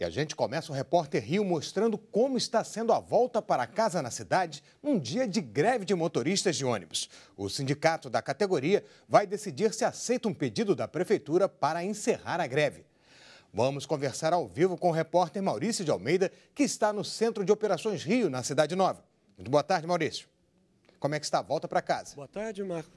E a gente começa o Repórter Rio mostrando como está sendo a volta para casa na cidade num dia de greve de motoristas de ônibus. O sindicato da categoria vai decidir se aceita um pedido da prefeitura para encerrar a greve. Vamos conversar ao vivo com o repórter Maurício de Almeida, que está no Centro de Operações Rio, na Cidade Nova. Muito boa tarde, Maurício. Como é que está a volta para casa? Boa tarde, Marco.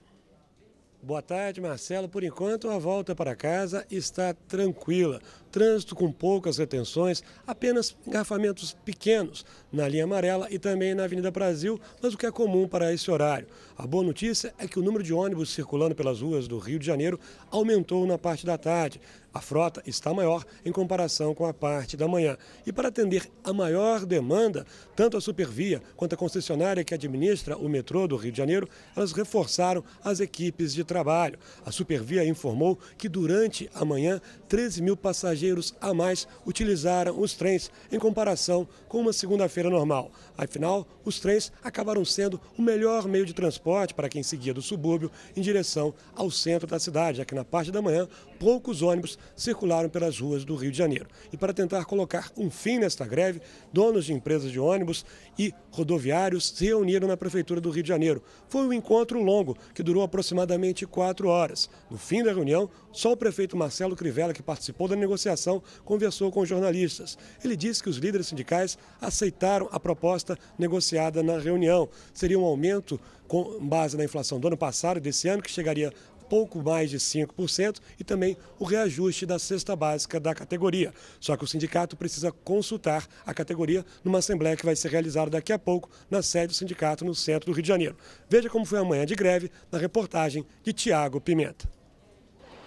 Boa tarde, Marcelo. Por enquanto, a volta para casa está tranquila. Trânsito com poucas retenções, apenas engarrafamentos pequenos na linha amarela e também na Avenida Brasil, mas o que é comum para esse horário. A boa notícia é que o número de ônibus circulando pelas ruas do Rio de Janeiro aumentou na parte da tarde. A frota está maior em comparação com a parte da manhã. E para atender a maior demanda, tanto a Supervia quanto a concessionária que administra o metrô do Rio de Janeiro, elas reforçaram as equipes de trabalho. A Supervia informou que durante a manhã, 13 mil passageiros a mais utilizaram os trens em comparação com uma segunda-feira normal. Afinal, os trens acabaram sendo o melhor meio de transporte para quem seguia do subúrbio em direção ao centro da cidade, já que na parte da manhã, poucos ônibus circularam pelas ruas do Rio de Janeiro. E para tentar colocar um fim nesta greve, donos de empresas de ônibus e rodoviários se reuniram na Prefeitura do Rio de Janeiro. Foi um encontro longo, que durou aproximadamente 4 horas. No fim da reunião, só o prefeito Marcelo Crivella, que participou da negociação, conversou com os jornalistas. Ele disse que os líderes sindicais aceitaram a proposta negociada na reunião. Seria um aumento com base na inflação do ano passado e desse ano, que chegaria pouco mais de 5%, e também o reajuste da cesta básica da categoria. Só que o sindicato precisa consultar a categoria numa assembleia que vai ser realizada daqui a pouco na sede do sindicato no centro do Rio de Janeiro. Veja como foi a manhã de greve na reportagem de Tiago Pimenta.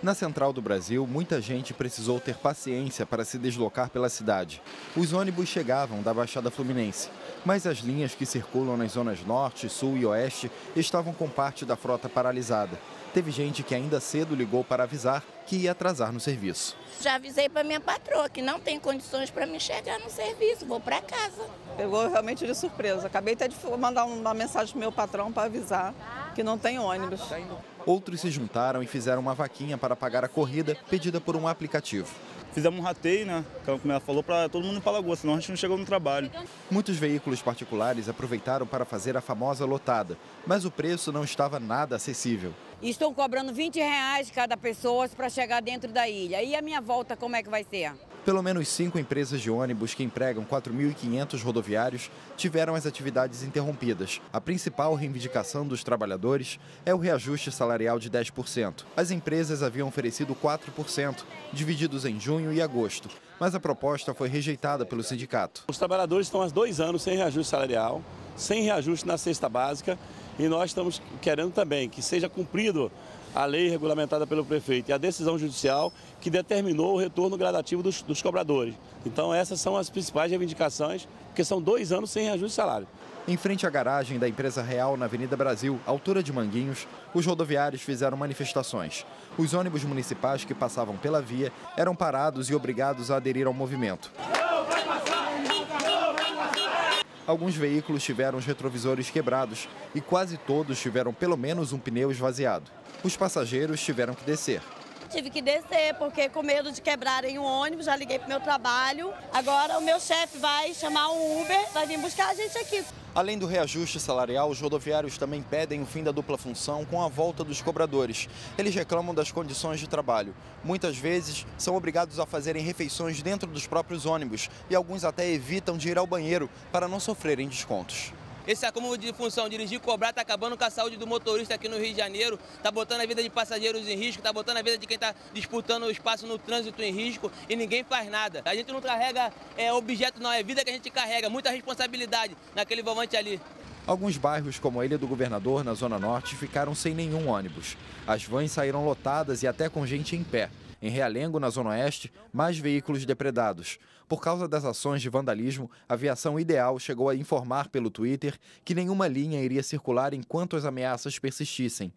Na Central do Brasil, muita gente precisou ter paciência para se deslocar pela cidade. Os ônibus chegavam da Baixada Fluminense, mas as linhas que circulam nas zonas norte, sul e oeste estavam com parte da frota paralisada. Teve gente que ainda cedo ligou para avisar que ia atrasar no serviço. Já avisei para minha patroa que não tem condições para me chegar no serviço, vou para casa. Pegou realmente de surpresa. Acabei até de mandar uma mensagem para o meu patrão para avisar que não tem ônibus. Outros se juntaram e fizeram uma vaquinha para pagar a corrida pedida por um aplicativo. Fizemos um rateio, né? Como ela falou, para todo mundo ir para a Lagoa, senão a gente não chegou no trabalho. Muitos veículos particulares aproveitaram para fazer a famosa lotada, mas o preço não estava nada acessível. Estão cobrando R$20 cada pessoa para chegar dentro da ilha. E a minha volta, como é que vai ser? Pelo menos 5 empresas de ônibus que empregam 4.500 rodoviários tiveram as atividades interrompidas. A principal reivindicação dos trabalhadores é o reajuste salarial de 10%. As empresas haviam oferecido 4%, divididos em junho e agosto, mas a proposta foi rejeitada pelo sindicato. Os trabalhadores estão há 2 anos sem reajuste salarial, sem reajuste na cesta básica, e nós estamos querendo também que seja cumprido a lei regulamentada pelo prefeito e a decisão judicial que determinou o retorno gradativo dos cobradores. Então essas são as principais reivindicações, porque são 2 anos sem reajuste de salário. Em frente à garagem da Empresa Real, na Avenida Brasil, altura de Manguinhos, os rodoviários fizeram manifestações. Os ônibus municipais que passavam pela via eram parados e obrigados a aderir ao movimento. Alguns veículos tiveram os retrovisores quebrados e quase todos tiveram pelo menos um pneu esvaziado. Os passageiros tiveram que descer. Tive que descer porque com medo de quebrarem o ônibus, já liguei para o meu trabalho. Agora o meu chefe vai chamar um Uber, vai vir buscar a gente aqui. Além do reajuste salarial, os rodoviários também pedem o fim da dupla função com a volta dos cobradores. Eles reclamam das condições de trabalho. Muitas vezes são obrigados a fazerem refeições dentro dos próprios ônibus e alguns até evitam de ir ao banheiro para não sofrerem descontos. Esse acúmulo de função, dirigir e cobrar, está acabando com a saúde do motorista aqui no Rio de Janeiro, está botando a vida de passageiros em risco, está botando a vida de quem está disputando o espaço no trânsito em risco e ninguém faz nada. A gente não carrega objeto, não, é vida que a gente carrega, muita responsabilidade naquele volante ali. Alguns bairros, como a Ilha do Governador, na Zona Norte, ficaram sem nenhum ônibus. As vans saíram lotadas e até com gente em pé. Em Realengo, na Zona Oeste, mais veículos depredados. Por causa das ações de vandalismo, a Aviação Ideal chegou a informar pelo Twitter que nenhuma linha iria circular enquanto as ameaças persistissem.